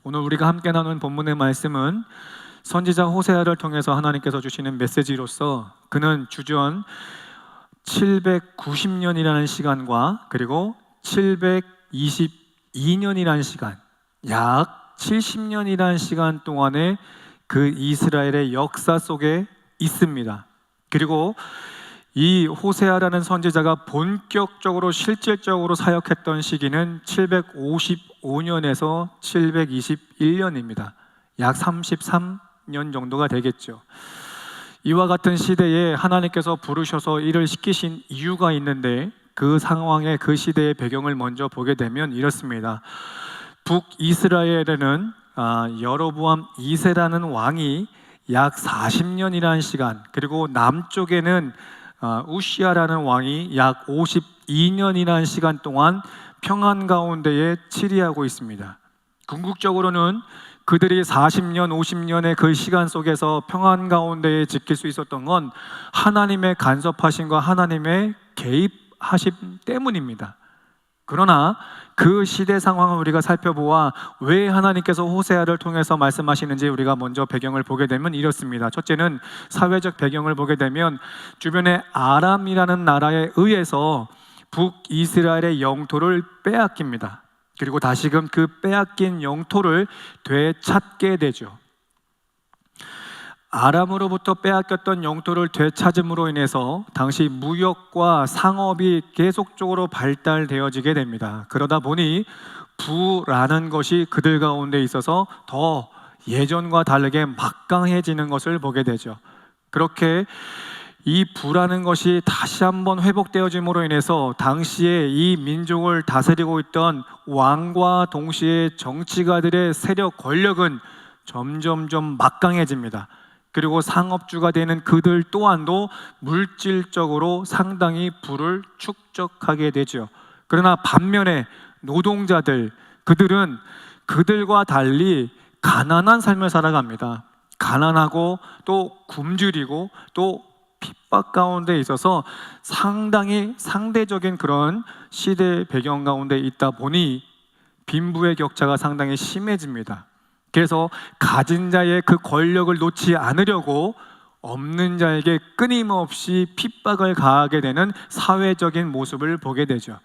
오늘 우리가 함께 나눈 본문의 말씀은 선지자 호세아를 통해서 하나님께서 주시는 메시지로서 그는 주전 790년이라는 시간과 그리고 722년이라는 시간, 약 70년이라는 시간 동안의 그 이스라엘의 역사 속에 있습니다. 그리고 이 호세아라는 선지자가 본격적으로 실질적으로 사역했던 시기는 755년에서 721년입니다. 약 33년 정도가 되겠죠. 이와 같은 시대에 하나님께서 부르셔서 일을 시키신 이유가 있는데 그 상황의 그 시대의 배경을 먼저 보게 되면 이렇습니다. 북이스라엘에는 여로보암 2세라는 왕이 약 40년이라는 시간, 그리고 남쪽에는 우시아라는 왕이 약 52년이라는 시간 동안 평안 가운데에 치리하고 있습니다. 궁극적으로는 그들이 40년, 50년의 그 시간 속에서 평안 가운데에 지킬 수 있었던 건 하나님의 간섭하심과 하나님의 개입하심 때문입니다. 그러나 그 시대 상황을 우리가 살펴보아 왜 하나님께서 호세아를 통해서 말씀하시는지 우리가 먼저 배경을 보게 되면 이렇습니다. 첫째는 사회적 배경을 보게 되면 주변의 아람이라는 나라에 의해서 북이스라엘의 영토를 빼앗깁니다. 그리고 다시금 그 빼앗긴 영토를 되찾게 되죠. 아람으로부터 빼앗겼던 영토를 되찾음으로 인해서 당시 무역과 상업이 계속적으로 발달되어지게 됩니다. 그러다 보니 부라는 것이 그들 가운데 있어서 더 예전과 다르게 막강해지는 것을 보게 되죠. 그렇게 이 부라는 것이 다시 한번 회복되어짐으로 인해서 당시에 이 민족을 다스리고 있던 왕과 동시에 정치가들의 세력 권력은 점점점 막강해집니다. 그리고 상업주가 되는 그들 또한도 물질적으로 상당히 부를 축적하게 되죠. 그러나 반면에 노동자들, 그들은 그들과 달리 가난한 삶을 살아갑니다. 가난하고 또 굶주리고 또 핍박 가운데 있어서 상당히 상대적인 그런 시대 배경 가운데 있다 보니 빈부의 격차가 상당히 심해집니다. 그래서 가진 자의 그 권력을 놓지 않으려고 없는 자에게 끊임없이 핍박을 가하게 되는 사회적인 모습을 보게 되죠.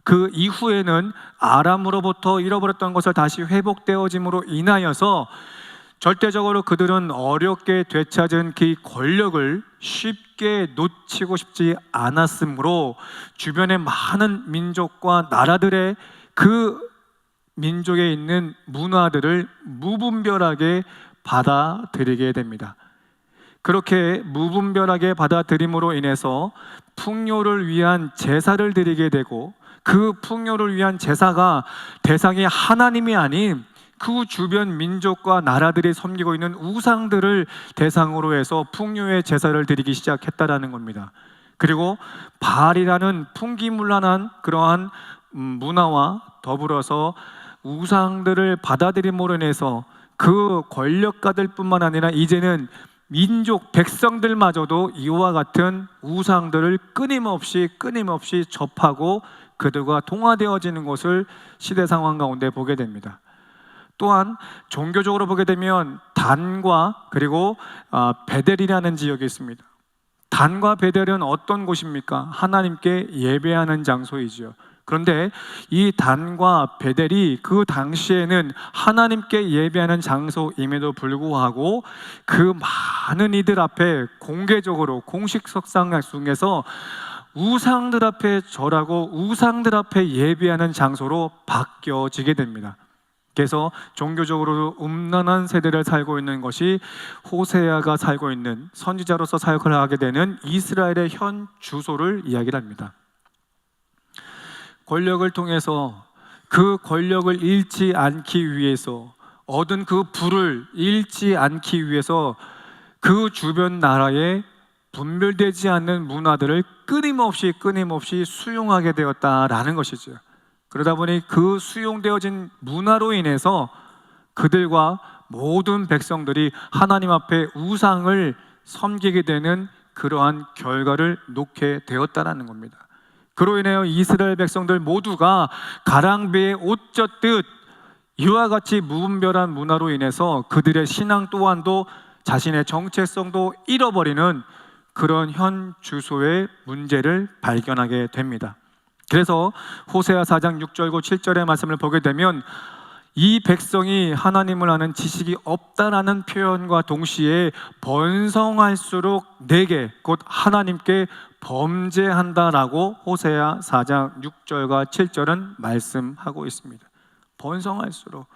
그 이후에는 아람으로부터 잃어버렸던 것을 다시 회복되어짐으로 인하여서 절대적으로 그들은 어렵게 되찾은 그 권력을 쉽게 놓치고 싶지 않았으므로 주변의 많은 민족과 나라들의 그 민족에 있는 문화들을 무분별하게 받아들이게 됩니다. 그렇게 무분별하게 받아들임으로 인해서 풍요를 위한 제사를 드리게 되고 그 풍요를 위한 제사가 대상이 하나님이 아닌 그 주변 민족과 나라들이 섬기고 있는 우상들을 대상으로 해서 풍요의 제사를 드리기 시작했다라는 겁니다. 그리고 바알이라는 풍기문란한 그러한 문화와 더불어서 우상들을 받아들임으로 인해서 그 권력가들뿐만 아니라 이제는 민족 백성들마저도 이와 같은 우상들을 끊임없이 접하고 그들과 동화되어지는 것을 시대 상황 가운데 보게 됩니다. 또한 종교적으로 보게 되면 단과 그리고 베델이라는 지역이 있습니다. 단과 베델은 어떤 곳입니까? 하나님께 예배하는 장소이지요. 그런데 이 단과 베델이 그 당시에는 하나님께 예배하는 장소임에도 불구하고 그 많은 이들 앞에 공개적으로 공식석상 중에서 우상들 앞에 절하고 우상들 앞에 예배하는 장소로 바뀌어지게 됩니다. 그래서 종교적으로 음란한 세대를 살고 있는 것이 호세아가 살고 있는 선지자로서 사역을 하게 되는 이스라엘의 현 주소를 이야기를 합니다. 권력을 통해서 그 권력을 잃지 않기 위해서 얻은 그 부를 잃지 않기 위해서 그 주변 나라에 분별되지 않는 문화들을 끊임없이 수용하게 되었다라는 것이죠. 그러다 보니 그 수용되어진 문화로 인해서 그들과 모든 백성들이 하나님 앞에 우상을 섬기게 되는 그러한 결과를 놓게 되었다라는 겁니다. 그로 인하여 이스라엘 백성들 모두가 가랑비에 옷 젖듯 이와 같이 무분별한 문화로 인해서 그들의 신앙 또한도 자신의 정체성도 잃어버리는 그런 현 주소의 문제를 발견하게 됩니다. 그래서 호세아 4장 6절과 7절의 말씀을 보게 되면 이 백성이 하나님을 아는 지식이 없다라는 표현과 동시에 번성할수록 내게 곧 하나님께 범죄한다라고 호세아 4장 6절과 7절은 말씀하고 있습니다. 번성할수록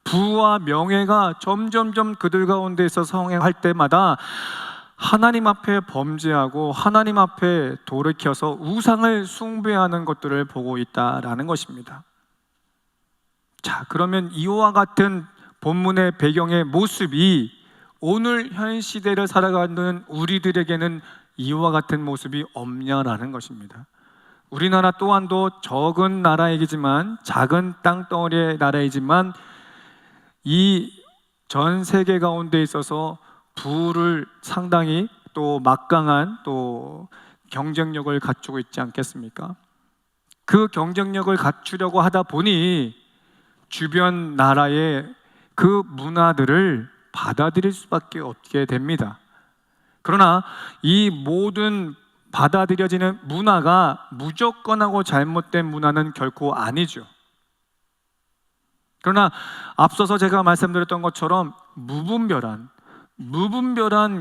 부와 명예가 점점점 그들 가운데에서 성행할 때마다 하나님 앞에 범죄하고 하나님 앞에 돌이켜서 우상을 숭배하는 것들을 보고 있다라는 것입니다. 자, 그러면 이와 같은 본문의 배경의 모습이 오늘 현 시대를 살아가는 우리들에게는 이와 같은 모습이 없냐라는 것입니다. 우리나라 또한도 적은 나라이지만 작은 땅덩어리의 나라이지만 이 전 세계 가운데 있어서 부를 상당히 또 막강한 또 경쟁력을 갖추고 있지 않겠습니까? 그 경쟁력을 갖추려고 하다 보니 주변 나라의 그 문화들을 받아들일 수밖에 없게 됩니다. 그러나 이 모든 받아들여지는 문화가 무조건하고 잘못된 문화는 결코 아니죠. 그러나 앞서서 제가 말씀드렸던 것처럼 무분별한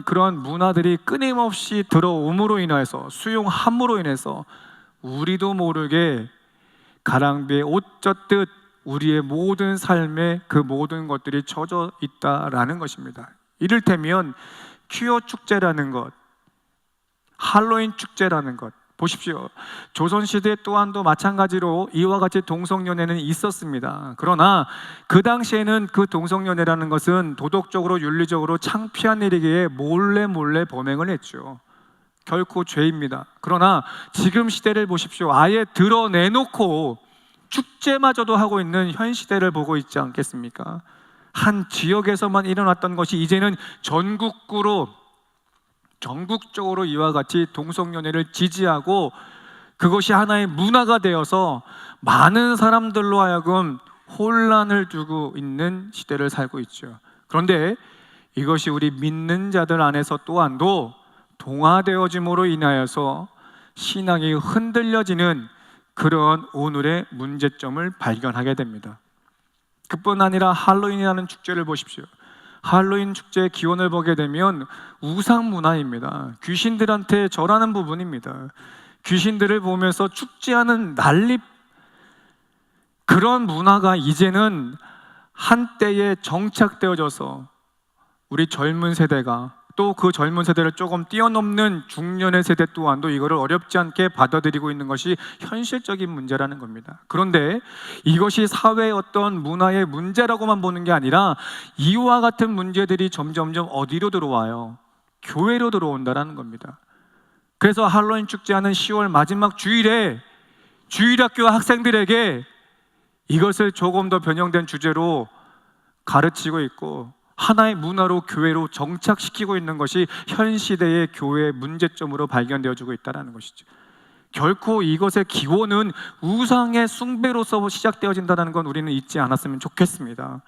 그런 문화들이 끊임없이 들어옴으로 인해서 수용함으로 인해서 우리도 모르게 가랑비에 옷 젖듯 우리의 모든 삶에 그 모든 것들이 젖어 있다라는 것입니다. 이를테면 퀴어 축제라는 것, 할로윈 축제라는 것 보십시오. 조선시대 또한도 마찬가지로 이와 같이 동성연애는 있었습니다. 그러나 그 당시에는 그 동성연애라는 것은 도덕적으로 윤리적으로 창피한 일이기에 몰래 범행을 했죠. 결코 죄입니다. 그러나 지금 시대를 보십시오. 아예 드러내놓고 축제마저도 하고 있는 현 시대를 보고 있지 않겠습니까? 한 지역에서만 일어났던 것이 이제는 전국적으로 이와 같이 동성연애를 지지하고 그것이 하나의 문화가 되어서 많은 사람들로 하여금 혼란을 두고 있는 시대를 살고 있죠. 그런데 이것이 우리 믿는 자들 안에서 또한도 동화되어짐으로 인하여서 신앙이 흔들려지는 그런 오늘의 문제점을 발견하게 됩니다. 그뿐 아니라 할로윈이라는 축제를 보십시오. 할로윈 축제의 기원을 보게 되면 우상 문화입니다. 귀신들한테 절하는 부분입니다. 귀신들을 보면서 축제하는 난립, 그런 문화가 이제는 한때에 정착되어져서 우리 젊은 세대가 또 그 젊은 세대를 조금 뛰어넘는 중년의 세대 또한도 이거를 어렵지 않게 받아들이고 있는 것이 현실적인 문제라는 겁니다. 그런데 이것이 사회의 어떤 문화의 문제라고만 보는 게 아니라 이와 같은 문제들이 점점점 어디로 들어와요? 교회로 들어온다는 겁니다. 그래서 할로윈 축제하는 10월 마지막 주일에 주일학교 학생들에게 이것을 조금 더 변형된 주제로 가르치고 있고 하나의 문화로 교회로 정착시키고 있는 것이 현 시대의 교회의 문제점으로 발견되어지고 있다는 것이죠. 결코 이것의 기원은 우상의 숭배로서 시작되어진다는 건 우리는 잊지 않았으면 좋겠습니다.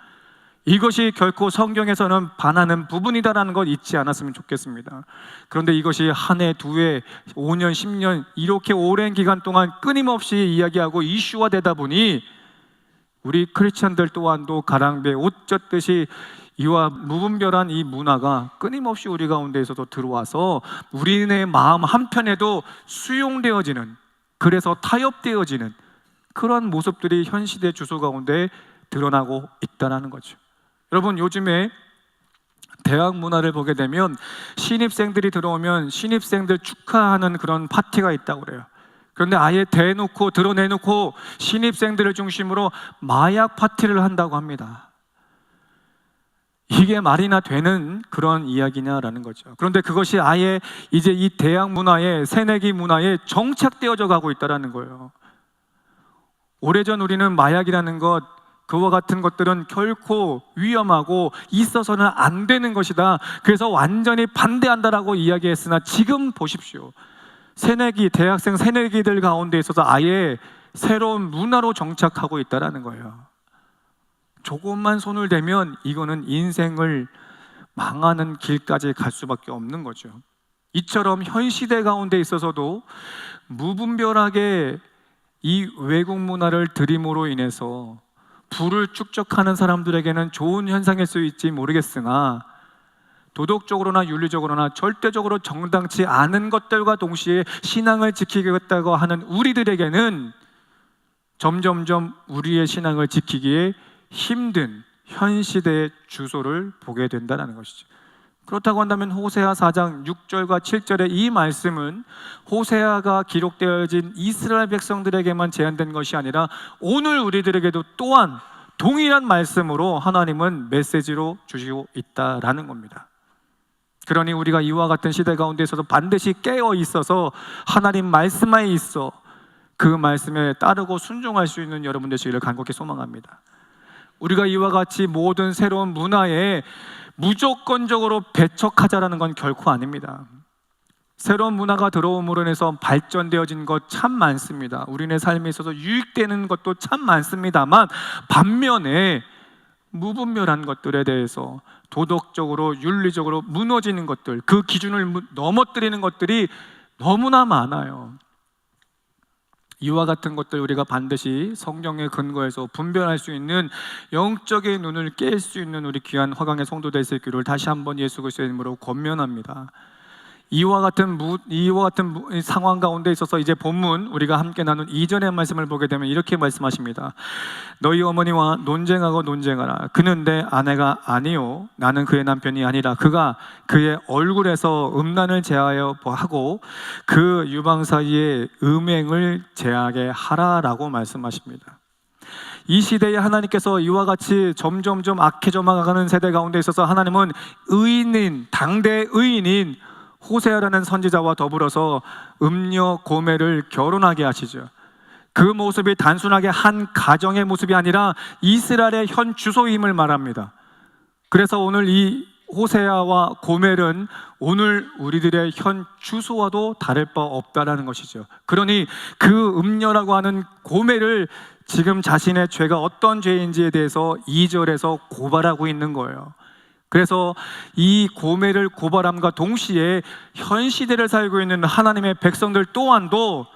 이것이 결코 성경에서는 반하는 부분이다라는 걸 잊지 않았으면 좋겠습니다. 그런데 이것이 한 해, 두 해, 5년, 10년 이렇게 오랜 기간 동안 끊임없이 이야기하고 이슈화 되다 보니 우리 크리스천들 또한도 가랑비에 옷 젖듯이 이와 무분별한 이 문화가 끊임없이 우리 가운데에서도 들어와서 우리의 마음 한편에도 수용되어지는, 그래서 타협되어지는 그런 모습들이 현 시대 주소 가운데 드러나고 있다는 거죠. 여러분, 요즘에 대학 문화를 보게 되면 신입생들이 들어오면 신입생들 축하하는 그런 파티가 있다고 그래요. 그런데 아예 드러내놓고 신입생들을 중심으로 마약 파티를 한다고 합니다. 이게 말이나 되는 그런 이야기냐라는 거죠. 그런데 그것이 아예 이제 이 대학 문화에, 새내기 문화에 정착되어져 가고 있다는 거예요. 오래전 우리는 마약이라는 것, 그와 같은 것들은 결코 위험하고 있어서는 안 되는 것이다, 그래서 완전히 반대한다라고 이야기했으나 지금 보십시오. 대학생 새내기들 가운데 있어서 아예 새로운 문화로 정착하고 있다는 거예요. 조금만 손을 대면 이거는 인생을 망하는 길까지 갈 수밖에 없는 거죠. 이처럼 현 시대 가운데 있어서도 무분별하게 이 외국 문화를 들임으로 인해서 부를 축적하는 사람들에게는 좋은 현상일 수 있지 모르겠으나 도덕적으로나 윤리적으로나 절대적으로 정당치 않은 것들과 동시에 신앙을 지키겠다고 하는 우리들에게는 점점점 우리의 신앙을 지키기에 힘든 현 시대의 주소를 보게 된다는 것이죠. 그렇다고 한다면 호세아 4장 6절과 7절의 이 말씀은 호세아가 기록되어진 이스라엘 백성들에게만 제한된 것이 아니라 오늘 우리들에게도 또한 동일한 말씀으로 하나님은 메시지로 주시고 있다라는 겁니다. 그러니 우리가 이와 같은 시대 가운데 있어서 반드시 깨어 있어서 하나님 말씀에 있어 그 말씀에 따르고 순종할 수 있는 여러분 되시기를 간곡히 소망합니다. 우리가 이와 같이 모든 새로운 문화에 무조건적으로 배척하자라는 건 결코 아닙니다. 새로운 문화가 들어옴으로 인해서 발전되어진 것 참 많습니다. 우리네 삶에 있어서 유익되는 것도 참 많습니다만 반면에 무분별한 것들에 대해서 도덕적으로 윤리적으로 무너지는 것들, 그 기준을 넘어뜨리는 것들이 너무나 많아요. 이와 같은 것들 우리가 반드시 성경의 근거에서 분별할 수 있는 영적인 눈을 깰 수 있는 우리 귀한 화강의 성도 될 수 있기를 다시 한번 예수 그리스도의 이름으로 권면합니다. 이와 같은 상황 가운데 있어서 이제 본문 우리가 함께 나눈 이전의 말씀을 보게 되면 이렇게 말씀하십니다. 너희 어머니와 논쟁하라. 그는 내 아내가 아니요 나는 그의 남편이 아니라 그가 그의 얼굴에서 음란을 제하여 하고 그 유방 사이에 음행을 제하게 하라라고 말씀하십니다. 이 시대에 하나님께서 이와 같이 점점점 악해져가는 세대 가운데 있어서 하나님은 당대 의인인 호세아라는 선지자와 더불어서 음녀 고멜을 결혼하게 하시죠. 그 모습이 단순하게 한 가정의 모습이 아니라 이스라엘의 현 주소임을 말합니다. 그래서 오늘 이 호세아와 고멜은 오늘 우리들의 현 주소와도 다를 바 없다라는 것이죠. 그러니 그 음녀라고 하는 고멜을 지금 자신의 죄가 어떤 죄인지에 대해서 2절에서 고발하고 있는 거예요. 그래서 이 고멜을 고발함과 동시에 현 시대를 살고 있는 하나님의 백성들 또한도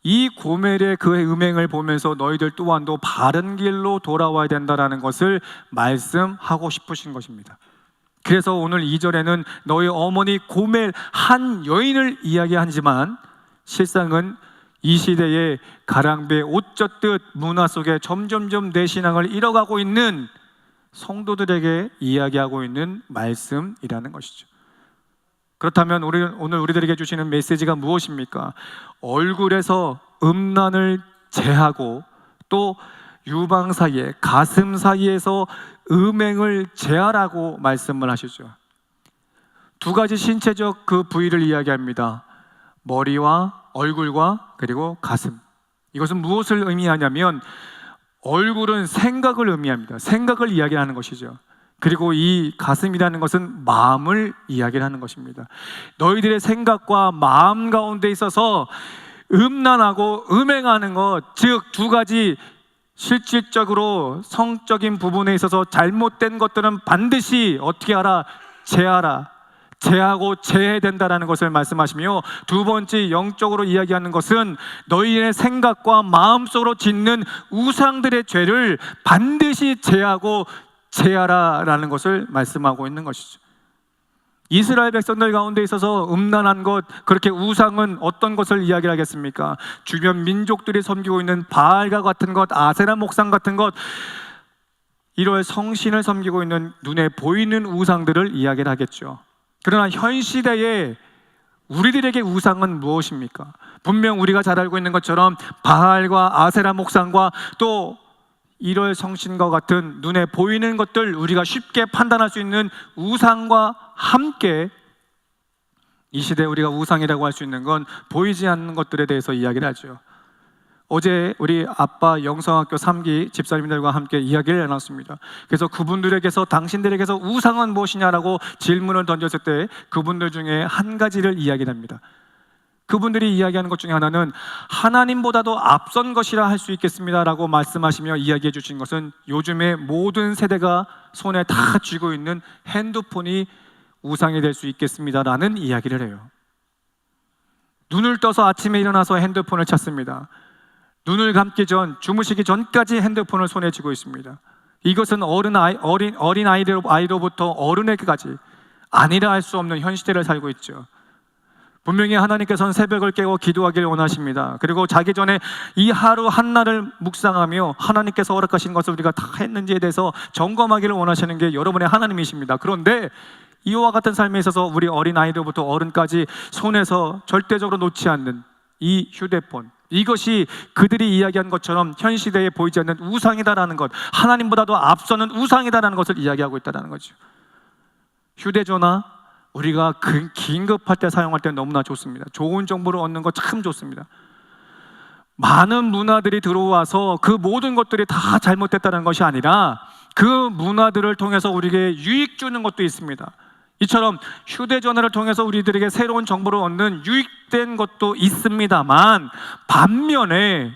이 고멜의 그의 음행을 보면서 너희들 또한도 바른 길로 돌아와야 된다는 것을 말씀하고 싶으신 것입니다. 그래서 오늘 2절에는 너희 어머니 고멜 한 여인을 이야기하지만 실상은 이 시대의 가랑비에 옷 젖듯 문화 속에 점점점 내 신앙을 잃어가고 있는 성도들에게 이야기하고 있는 말씀이라는 것이죠. 그렇다면 오늘 우리들에게 주시는 메시지가 무엇입니까? 얼굴에서 음란을 제하고 또 유방 사이에 가슴 사이에서 음행을 제하라고 말씀을 하시죠. 두 가지 신체적 그 부위를 이야기합니다. 머리와 얼굴과 그리고 가슴. 이것은 무엇을 의미하냐면 얼굴은 생각을 의미합니다. 생각을 이야기하는 것이죠. 그리고 이 가슴이라는 것은 마음을 이야기하는 것입니다. 너희들의 생각과 마음 가운데 있어서 음란하고 음행하는 것, 즉 두 가지 실질적으로 성적인 부분에 있어서 잘못된 것들은 반드시 어떻게 하라? 제하고 제해야 된다는 것을 말씀하시며, 두 번째 영적으로 이야기하는 것은 너희의 생각과 마음속으로 짓는 우상들의 죄를 반드시 제하고 제하라라는 것을 말씀하고 있는 것이죠. 이스라엘 백성들 가운데 있어서 음란한 것, 그렇게 우상은 어떤 것을 이야기하겠습니까? 주변 민족들이 섬기고 있는 바알과 같은 것, 아세라 목상 같은 것, 이런 성신을 섬기고 있는 눈에 보이는 우상들을 이야기를 하겠죠. 그러나 현 시대에 우리들에게 우상은 무엇입니까? 분명 우리가 잘 알고 있는 것처럼 바알과 아세라 목상과 또 1월 성신과 같은 눈에 보이는 것들, 우리가 쉽게 판단할 수 있는 우상과 함께 이 시대에 우리가 우상이라고 할 수 있는 건 보이지 않는 것들에 대해서 이야기를 하죠. 어제 우리 아빠 영성학교 3기 집사님들과 함께 이야기를 나눴습니다. 그래서 그분들에게서 당신들에게서 우상은 무엇이냐라고 질문을 던졌을 때 그분들 중에 한 가지를 이야기를 합니다. 그분들이 이야기하는 것 중에 하나는 하나님보다도 앞선 것이라 할 수 있겠습니다라고 말씀하시며 이야기해 주신 것은 요즘에 모든 세대가 손에 다 쥐고 있는 핸드폰이 우상이 될 수 있겠습니다라는 이야기를 해요. 눈을 떠서 아침에 일어나서 핸드폰을 찾습니다. 눈을 감기 전, 주무시기 전까지 핸드폰을 손에 쥐고 있습니다. 이것은 어린 아이로부터 어른에게까지 아니라 할 수 없는 현 시대를 살고 있죠. 분명히 하나님께서는 새벽을 깨고 기도하기를 원하십니다. 그리고 자기 전에 이 하루 한날을 묵상하며 하나님께서 허락하신 것을 우리가 다 했는지에 대해서 점검하기를 원하시는 게 여러분의 하나님이십니다. 그런데 이와 같은 삶에 있어서 우리 어린 아이로부터 어른까지 손에서 절대적으로 놓지 않는 이 휴대폰, 이것이 그들이 이야기한 것처럼 현 시대에 보이지 않는 우상이다라는 것, 하나님보다도 앞서는 우상이다라는 것을 이야기하고 있다는 거죠. 휴대전화, 우리가 긴급할 때 사용할 때 너무나 좋습니다. 좋은 정보를 얻는 거 참 좋습니다. 많은 문화들이 들어와서 그 모든 것들이 다 잘못됐다는 것이 아니라 그 문화들을 통해서 우리에게 유익 주는 것도 있습니다. 이처럼 휴대전화를 통해서 우리들에게 새로운 정보를 얻는 유익된 것도 있습니다만, 반면에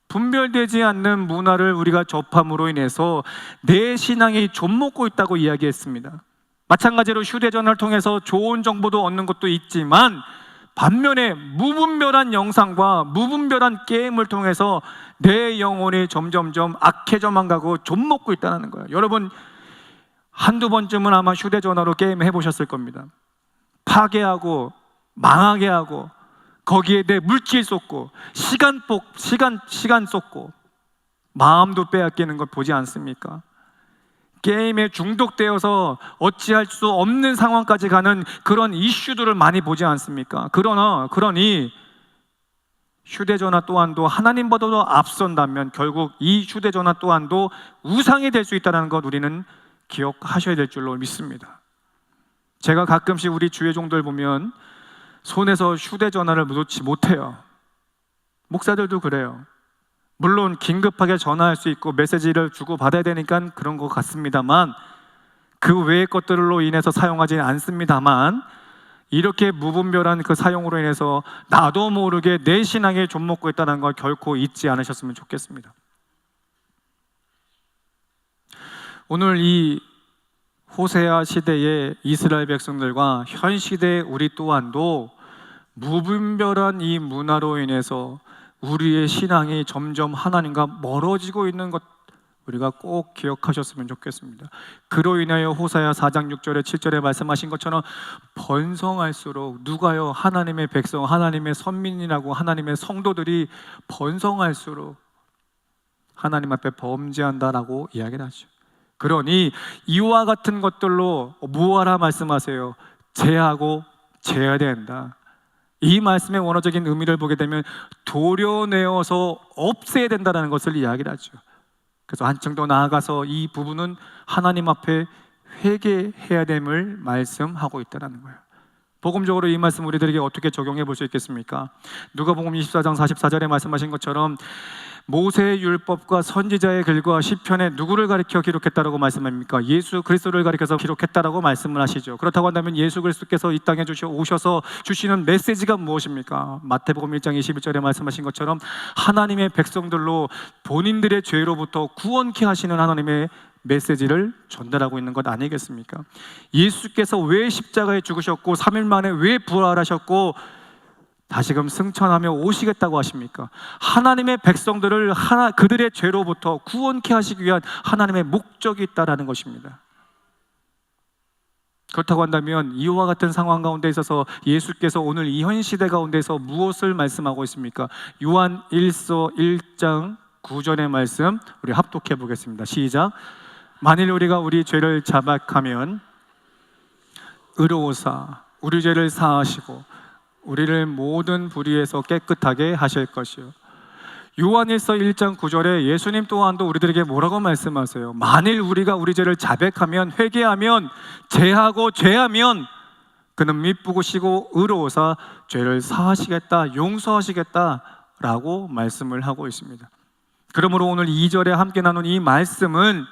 분별되지 않는 문화를 우리가 접함으로 인해서 내 신앙이 좀먹고 있다고 이야기했습니다. 마찬가지로 휴대전화를 통해서 좋은 정보도 얻는 것도 있지만, 반면에 무분별한 영상과 무분별한 게임을 통해서 내 영혼이 점점점 악해져만 가고 좀먹고 있다는 거예요. 여러분, 한두 번쯤은 아마 휴대전화로 게임 해보셨을 겁니다. 파괴하고 망하게 하고 거기에 내 물질 쏟고 시간 쏟고 마음도 빼앗기는 것 보지 않습니까? 게임에 중독되어서 어찌할 수 없는 상황까지 가는 그런 이슈들을 많이 보지 않습니까? 그러니 휴대전화 또한도 하나님보다도 앞선다면 결국 이 휴대전화 또한도 우상이 될 수 있다는 것 우리는 기억하셔야 될 줄로 믿습니다. 제가 가끔씩 우리 주의 종들 보면 손에서 휴대전화를 놓지 못해요. 목사들도 그래요. 물론 긴급하게 전화할 수 있고 메시지를 주고받아야 되니까 그런 것 같습니다만, 그 외의 것들로 인해서 사용하지 않습니다만, 이렇게 무분별한 그 사용으로 인해서 나도 모르게 내 신앙에 좀먹고 있다는 걸 결코 잊지 않으셨으면 좋겠습니다. 오늘 이 호세아 시대의 이스라엘 백성들과 현 시대의 우리 또한도 무분별한 이 문화로 인해서 우리의 신앙이 점점 하나님과 멀어지고 있는 것 우리가 꼭 기억하셨으면 좋겠습니다. 그로 인하여 호세아 4장 6절에 7절에 말씀하신 것처럼 번성할수록, 누가요? 하나님의 백성, 하나님의 선민이라고 하나님의 성도들이 번성할수록 하나님 앞에 범죄한다라고 이야기를 하죠. 그러니 이와 같은 것들로 무엇하라 말씀하세요? 제하고 제해야 된다. 이 말씀의 원어적인 의미를 보게 되면 도려내어서 없애야 된다는 것을 이야기를 하죠. 그래서 한층 더 나아가서 이 부분은 하나님 앞에 회개해야 됨을 말씀하고 있다는 거예요. 복음적으로 이 말씀 우리들에게 어떻게 적용해 볼 수 있겠습니까? 누가복음 24장 44절에 말씀하신 것처럼 모세의 율법과 선지자의 글과 시편에 누구를 가리켜 기록했다라고 말씀합니까? 예수 그리스도를 가리켜서 기록했다라고 말씀을 하시죠. 그렇다고 한다면 예수 그리스도께서 이 땅에 오셔서 주시는 메시지가 무엇입니까? 마태복음 1장 21절에 말씀하신 것처럼 하나님의 백성들로 본인들의 죄로부터 구원케 하시는 하나님의 메시지를 전달하고 있는 것 아니겠습니까? 예수께서 왜 십자가에 죽으셨고 3일 만에 왜 부활하셨고 다시금 승천하며 오시겠다고 하십니까? 하나님의 백성들을 그들의 죄로부터 구원케 하시기 위한 하나님의 목적이 있다라는 것입니다. 그렇다고 한다면 이와 같은 상황 가운데 있어서 예수께서 오늘 이 현 시대 가운데서 무엇을 말씀하고 있습니까? 요한 1서 1장 9절의 말씀 우리 합독해 보겠습니다. 시작. 만일 우리가 우리 죄를 자백하면 의로우사 우리 죄를 사하시고 우리를 모든 불의에서 깨끗하게 하실 것이요. 요한일서 1장 9절에 예수님 또한도 우리들에게 뭐라고 말씀하세요? 만일 우리가 우리 죄를 자백하면, 회개하면, 제하고 죄하면 그는 미쁘고시고 의로우사 죄를 사하시겠다, 용서하시겠다라고 말씀을 하고 있습니다. 그러므로 오늘 2절에 함께 나눈 이 말씀은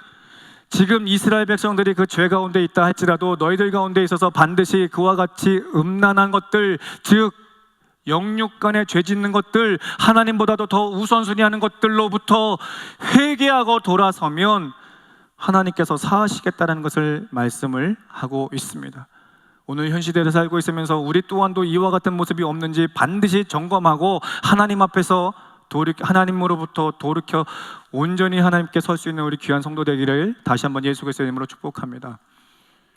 지금 이스라엘 백성들이 그 죄 가운데 있다 할지라도 너희들 가운데 있어서 반드시 그와 같이 음란한 것들, 즉 영육 간에 죄 짓는 것들, 하나님보다도 더 우선순위하는 것들로부터 회개하고 돌아서면 하나님께서 사하시겠다는 것을 말씀을 하고 있습니다. 오늘 현 시대를 살고 있으면서 우리 또한도 이와 같은 모습이 없는지 반드시 점검하고 하나님 앞에서 하나님으로부터 돌이켜 온전히 하나님께 설 수 있는 우리 귀한 성도 되기를 다시 한번 예수 그리스도의 이름으로 축복합니다.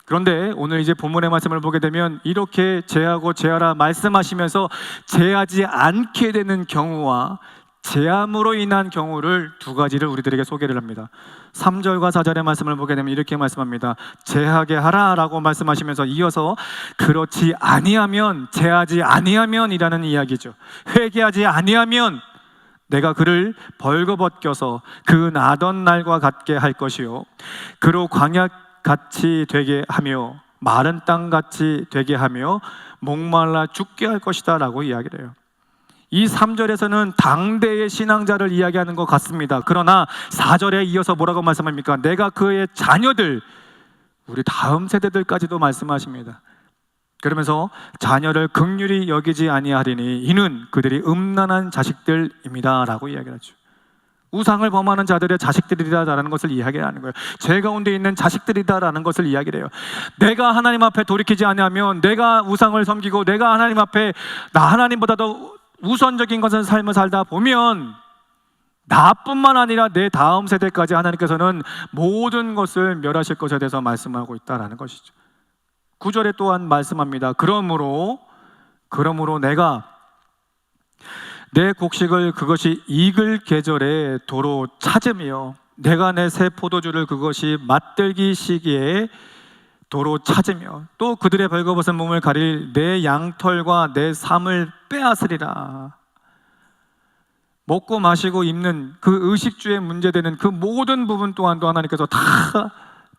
그런데 오늘 이제 본문의 말씀을 보게 되면 이렇게 제하고 제하라 말씀하시면서 제하지 않게 되는 경우와 제함으로 인한 경우를 두 가지를 우리들에게 소개를 합니다. 3절과 4절의 말씀을 보게 되면 이렇게 말씀합니다. 제하게 하라 라고 말씀하시면서 이어서 그렇지 아니하면, 제하지 아니하면 이라는 이야기죠. 회개하지 아니하면 내가 그를 벌거벗겨서 그 나던 날과 같게 할 것이요 그로 광야같이 되게 하며 마른 땅같이 되게 하며 목말라 죽게 할 것이다 라고 이야기를 해요. 이 3절에서는 당대의 신앙자를 이야기하는 것 같습니다. 그러나 4절에 이어서 뭐라고 말씀합니까? 내가 그의 자녀들, 우리 다음 세대들까지도 말씀하십니다. 그러면서 자녀를 긍휼히 여기지 아니하리니 이는 그들이 음란한 자식들입니다 라고 이야기를 하죠. 우상을 범하는 자들의 자식들이다라는 것을 이야기하는 거예요. 죄 가운데 있는 자식들이다라는 것을 이야기를 해요. 내가 하나님 앞에 돌이키지 아니하면, 내가 우상을 섬기고 내가 하나님 앞에 하나님보다도 우선적인 것은 삶을 살다 보면 나뿐만 아니라 내 다음 세대까지 하나님께서는 모든 것을 멸하실 것에 대해서 말씀하고 있다라는 것이죠. 9절에 또한 말씀합니다. 그러므로 내가 내 곡식을 그것이 익을 계절에 도로 찾으며 내가 내 새 포도주를 그것이 맛들기 시기에 도로 찾으며 또 그들의 벌거벗은 몸을 가릴 내 양털과 내 삶을 빼앗으리라. 먹고 마시고 입는 그 의식주에 문제되는 그 모든 부분 또한도 하나님께서 다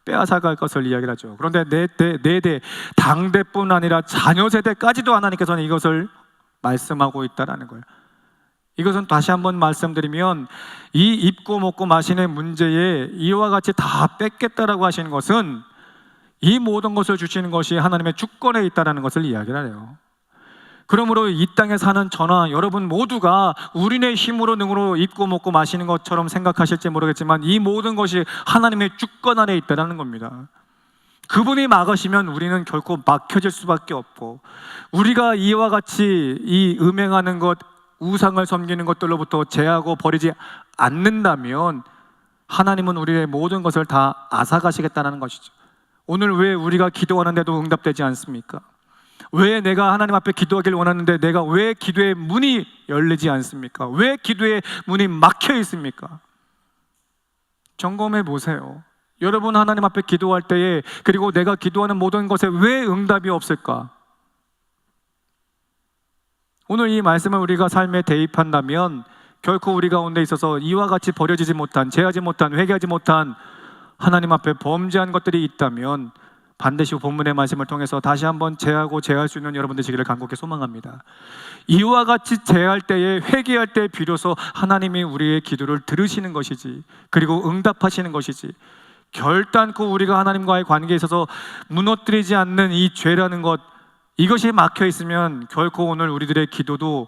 빼앗아갈 것을 이야기를 하죠. 그런데 내 대, 당대뿐 아니라 자녀 세대까지도 하나님께서는 이것을 말씀하고 있다는 거예요. 이것은 다시 한번 말씀드리면 이 입고 먹고 마시는 문제에 이와 같이 다 뺏겠다라고 하시는 것은 이 모든 것을 주시는 것이 하나님의 주권에 있다는 것을 이야기를 해요. 그러므로 이 땅에 사는 저나 여러분 모두가 우리네 힘으로 능으로 입고 먹고 마시는 것처럼 생각하실지 모르겠지만 이 모든 것이 하나님의 주권 안에 있다는 겁니다. 그분이 막으시면 우리는 결코 막혀질 수밖에 없고, 우리가 이와 같이 이 음행하는 것, 우상을 섬기는 것들로부터 제하고 버리지 않는다면 하나님은 우리의 모든 것을 다 앗아가시겠다는 것이죠. 오늘 왜 우리가 기도하는데도 응답되지 않습니까? 왜 내가 하나님 앞에 기도하길 원하는데 내가 왜 기도의 문이 열리지 않습니까? 왜 기도의 문이 막혀 있습니까? 점검해 보세요. 여러분 하나님 앞에 기도할 때에, 그리고 내가 기도하는 모든 것에 왜 응답이 없을까? 오늘 이 말씀을 우리가 삶에 대입한다면 결코 우리 가운데 있어서 이와 같이 버려지지 못한, 제하지 못한, 회개하지 못한 하나님 앞에 범죄한 것들이 있다면 반드시 본문의 말씀을 통해서 다시 한번 제하고 제할 수 있는 여러분 되시기를 간곡히 소망합니다. 이와 같이 제할 때에, 회개할 때 비로소 하나님이 우리의 기도를 들으시는 것이지, 그리고 응답하시는 것이지, 결단코 우리가 하나님과의 관계에 있어서 무너뜨리지 않는 이 죄라는 것, 이것이 막혀 있으면 결코 오늘 우리들의 기도도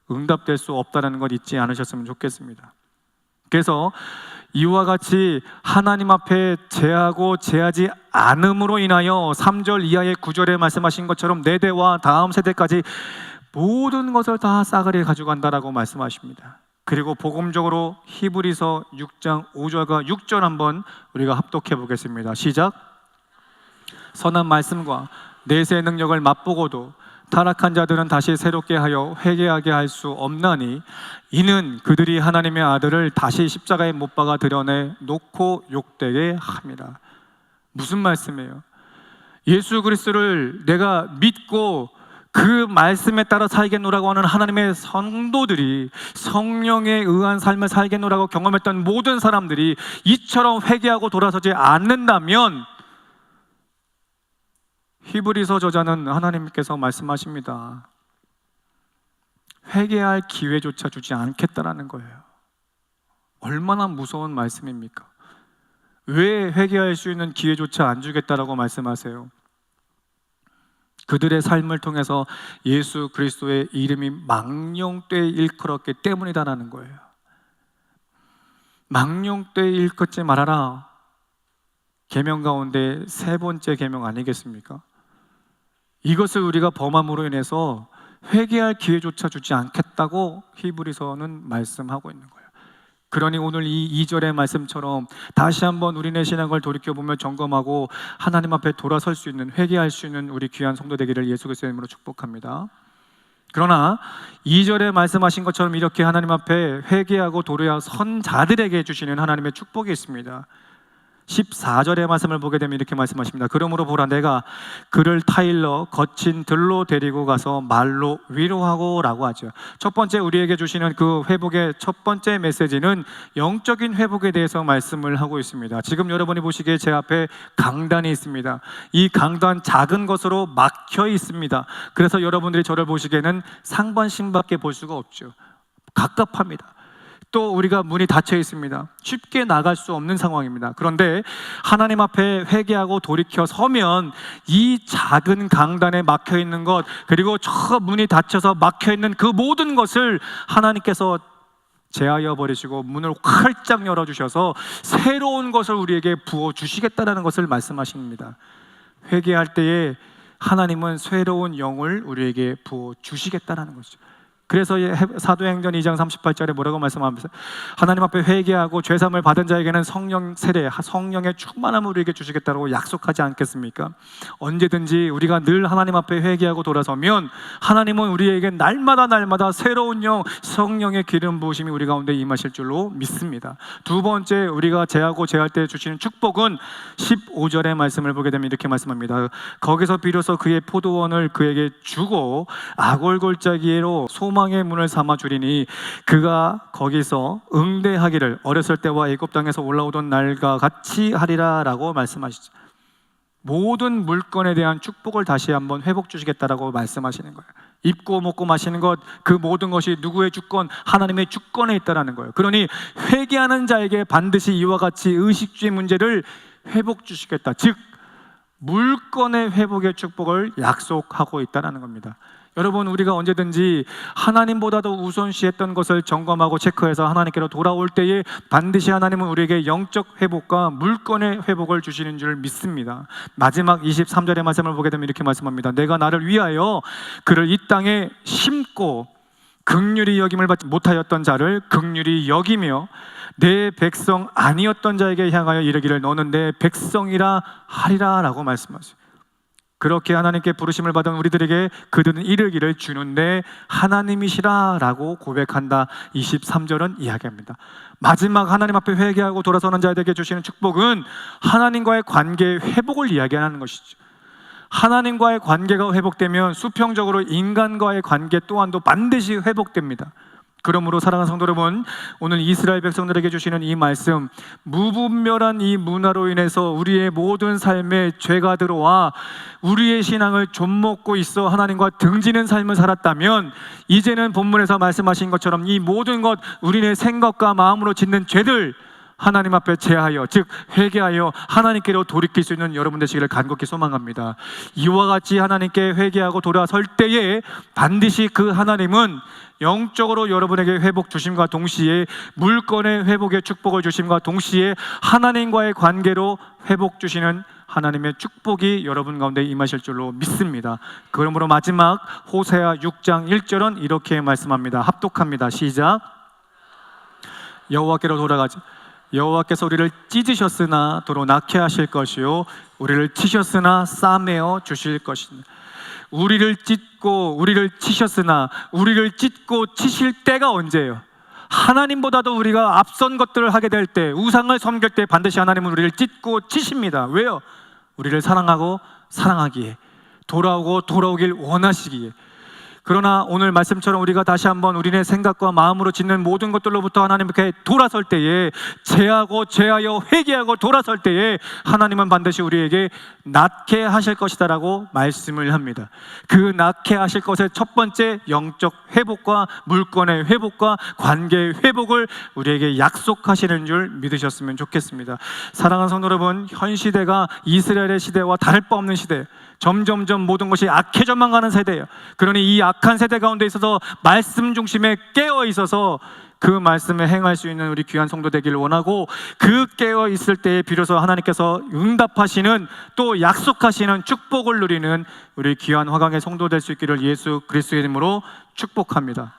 응답될 수 없다는 것 잊지 않으셨으면 좋겠습니다. 그래서 이와 같이 하나님 앞에 제하고 제하지 않음으로 인하여 3절 이하의 9절에 말씀하신 것처럼 내 대와 다음 세대까지 모든 것을 다 싸그리 가져간다라고 말씀하십니다. 그리고 복음적으로 히브리서 6장 5절과 6절 한번 우리가 합독해 보겠습니다. 시작. 선한 말씀과 내세의 능력을 맛보고도 타락한 자들은 다시 새롭게 하여 회개하게 할 수 없나니 이는 그들이 하나님의 아들을 다시 십자가에 못 박아 드러내 놓고 욕되게 합니다. 무슨 말씀이에요? 예수 그리스도를 내가 믿고 그 말씀에 따라 살겠노라고 하는 하나님의 성도들이, 성령에 의한 삶을 살겠노라고 경험했던 모든 사람들이 이처럼 회개하고 돌아서지 않는다면 히브리서 저자는 하나님께서 말씀하십니다. 회개할 기회조차 주지 않겠다라는 거예요. 얼마나 무서운 말씀입니까? 왜 회개할 수 있는 기회조차 안 주겠다라고 말씀하세요? 그들의 삶을 통해서 예수 그리스도의 이름이 망령되이 일컬었기 때문이다라는 거예요. 망령되이 일컫지 말아라, 계명 가운데 세 번째 계명 아니겠습니까? 이것을 우리가 범함으로 인해서 회개할 기회조차 주지 않겠다고 히브리서는 말씀하고 있는 거예요. 그러니 오늘 이 2절의 말씀처럼 다시 한번 우리네 신앙을 돌이켜보며 점검하고 하나님 앞에 돌아설 수 있는, 회개할 수 있는 우리 귀한 성도 되기를 예수 그리스도의 이름으로 축복합니다. 그러나 2절에 말씀하신 것처럼 이렇게 하나님 앞에 회개하고 돌아선 자들에게 주시는 하나님의 축복이 있습니다. 14절의 말씀을 보게 되면 이렇게 말씀하십니다. 그러므로 보라, 내가 그를 타일러 거친 들로 데리고 가서 말로 위로하고 라고 하죠. 첫 번째 우리에게 주시는 그 회복의 첫 번째 메시지는 영적인 회복에 대해서 말씀을 하고 있습니다. 지금 여러분이 보시기에 제 앞에 강단이 있습니다. 이 강단 작은 것으로 막혀 있습니다. 그래서 여러분들이 저를 보시기에는 상반신밖에 볼 수가 없죠. 갑갑합니다. 또 우리가 문이 닫혀 있습니다. 쉽게 나갈 수 없는 상황입니다. 그런데 하나님 앞에 회개하고 돌이켜 서면 이 작은 강단에 막혀 있는 것, 그리고 저 문이 닫혀서 막혀 있는 그 모든 것을 하나님께서 제하여 버리시고 문을 활짝 열어주셔서 새로운 것을 우리에게 부어주시겠다는 것을 말씀하십니다. 회개할 때에 하나님은 새로운 영을 우리에게 부어주시겠다는 것이죠. 그래서 사도행전 2장 38절에 뭐라고 말씀합니까? 하나님 앞에 회개하고 죄사함을 받은 자에게는 성령 세례, 성령의 충만함을 우리에게 주시겠다고 약속하지 않겠습니까? 언제든지 우리가 늘 하나님 앞에 회개하고 돌아서면 하나님은 우리에게 날마다 새로운 영, 성령의 기름 부으심이 우리 가운데 임하실 줄로 믿습니다. 두 번째 우리가 제하고 제할 때 주시는 축복은 15절의 말씀을 보게 되면 이렇게 말씀합니다. 거기서 비로소 그의 포도원을 그에게 주고 아골골짜기로 소망의 문을 삼아 주리니 그가 거기서 응대하기를 어렸을 때와 애굽 땅에서 올라오던 날과 같이 하리라 라고 말씀하시죠. 모든 물건에 대한 축복을 다시 한번 회복 주시겠다라고 말씀하시는 거예요. 입고 먹고 마시는 것, 그 모든 것이 누구의 주권? 하나님의 주권에 있다라는 거예요. 그러니 회개하는 자에게 반드시 이와 같이 의식주의 문제를 회복 주시겠다, 즉 물건의 회복의 축복을 약속하고 있다는 겁니다. 여러분, 우리가 언제든지 하나님보다도 우선시했던 것을 점검하고 체크해서 하나님께로 돌아올 때에 반드시 하나님은 우리에게 영적 회복과 물건의 회복을 주시는 줄 믿습니다. 마지막 23절의 말씀을 보게 되면 이렇게 말씀합니다. 내가 나를 위하여 그를 이 땅에 심고 긍휼히 여김을 받지 못하였던 자를 긍휼히 여기며 내 백성 아니었던 자에게 향하여 이르기를 너는 내 백성이라 하리라 라고 말씀하세요. 그렇게 하나님께 부르심을 받은 우리들에게 그들은 이르기를 주는 내 하나님이시라 라고 고백한다. 23절은 이야기합니다. 마지막 하나님 앞에 회개하고 돌아서는 자에게 주시는 축복은 하나님과의 관계의 회복을 이야기하는 것이죠. 하나님과의 관계가 회복되면 수평적으로 인간과의 관계 또한도 반드시 회복됩니다. 그러므로 사랑하는 성도 여러분, 오늘 이스라엘 백성들에게 주시는 이 말씀, 무분별한 이 문화로 인해서 우리의 모든 삶에 죄가 들어와 우리의 신앙을 좀먹고 있어 하나님과 등지는 삶을 살았다면 이제는 본문에서 말씀하신 것처럼 이 모든 것, 우리의 생각과 마음으로 짓는 죄들 하나님 앞에 제하여, 즉 회개하여 하나님께로 돌이킬 수 있는 여러분 되시기를 간곡히 소망합니다. 이와 같이 하나님께 회개하고 돌아설 때에 반드시 그 하나님은 영적으로 여러분에게 회복 주심과 동시에 물건의 회복의 축복을 주심과 동시에 하나님과의 관계로 회복 주시는 하나님의 축복이 여러분 가운데 임하실 줄로 믿습니다. 그러므로 마지막 호세아 6장 1절은 이렇게 말씀합니다. 합독합니다. 시작. 여호와께로 돌아가자. 여호와께서 우리를 찢으셨으나 도로 낳게 하실 것이요 우리를 치셨으나 싸매어 주실 것입니다. 우리를 찢고 우리를 치셨으나 우리를 찢고 치실 때가 언제예요? 하나님보다도 우리가 앞선 것들을 하게 될 때, 우상을 섬길 때 반드시 하나님은 우리를 찢고 치십니다. 왜요? 우리를 사랑하고 사랑하기에, 돌아오고 돌아오길 원하시기에. 그러나 오늘 말씀처럼 우리가 다시 한번 우리의 생각과 마음으로 짓는 모든 것들로부터 하나님께 돌아설 때에, 제하고 제하여 회개하고 돌아설 때에 하나님은 반드시 우리에게 낫게 하실 것이다 라고 말씀을 합니다. 그 낫게 하실 것의 첫 번째 영적 회복과 물건의 회복과 관계의 회복을 우리에게 약속하시는 줄 믿으셨으면 좋겠습니다. 사랑하는 성도 여러분, 현 시대가 이스라엘의 시대와 다를 바 없는 시대, 점점점 모든 것이 악해져만 가는 세대예요. 그러니 이 악한 세대 가운데 있어서 말씀 중심에 깨어 있어서 그 말씀에 행할 수 있는 우리 귀한 성도 되기를 원하고, 그 깨어 있을 때에 비로소 하나님께서 응답하시는, 또 약속하시는 축복을 누리는 우리 귀한 화강의 성도 될 수 있기를 예수 그리스도의 이름으로 축복합니다.